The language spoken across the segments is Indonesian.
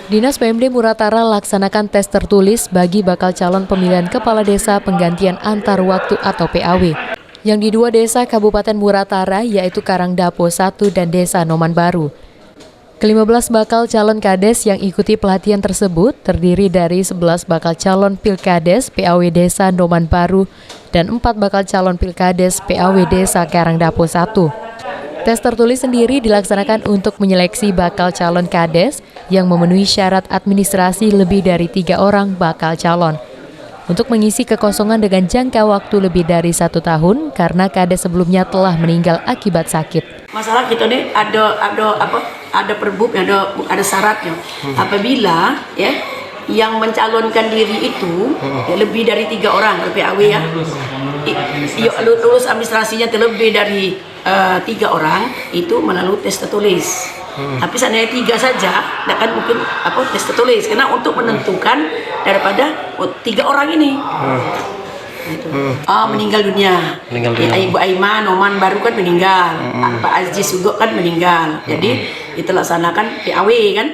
Dinas PMD Muratara laksanakan tes tertulis bagi bakal calon pemilihan kepala desa penggantian antar waktu atau PAW yang di 2 desa Kabupaten Muratara, yaitu Karangdapo 1 dan Desa Noman Baru. Ke-15 bakal calon kades yang ikuti pelatihan tersebut terdiri dari 11 bakal calon pilkades PAW Desa Noman Baru dan 4 bakal calon pilkades PAW Desa Karangdapo 1. Tes tertulis sendiri dilaksanakan untuk menyeleksi bakal calon kades yang memenuhi syarat administrasi lebih dari 3 orang bakal calon. Untuk mengisi kekosongan dengan jangka waktu lebih dari 1 tahun karena kades sebelumnya telah meninggal akibat sakit. Masalah kita nih ada perbub, ada syaratnya. Apabila yang mencalonkan diri itu lebih dari 3 orang PAW lulus administrasinya terlebih dari 3 orang itu melalui tes tertulis. Tapi seandainya 3 saja, akan mungkin tes tertulis karena untuk menentukan daripada 3 orang ini. Meninggal dunia. Ibu Aima Noman Baru kan meninggal, Pak Aziz juga kan meninggal. Jadi kita laksanakan PAW kan.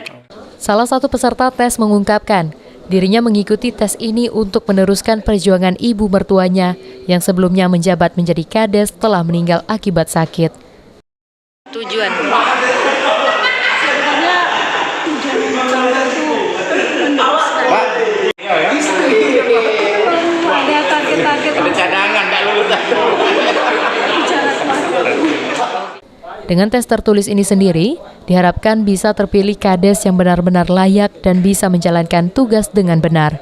Salah satu peserta tes mengungkapkan dirinya mengikuti tes ini untuk meneruskan perjuangan ibu mertuanya yang sebelumnya menjabat menjadi kades telah meninggal akibat sakit. Tujuan Dengan tes tertulis ini sendiri, diharapkan bisa terpilih kades yang benar-benar layak dan bisa menjalankan tugas dengan benar.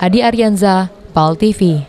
Adi Aryanza, PAL TV.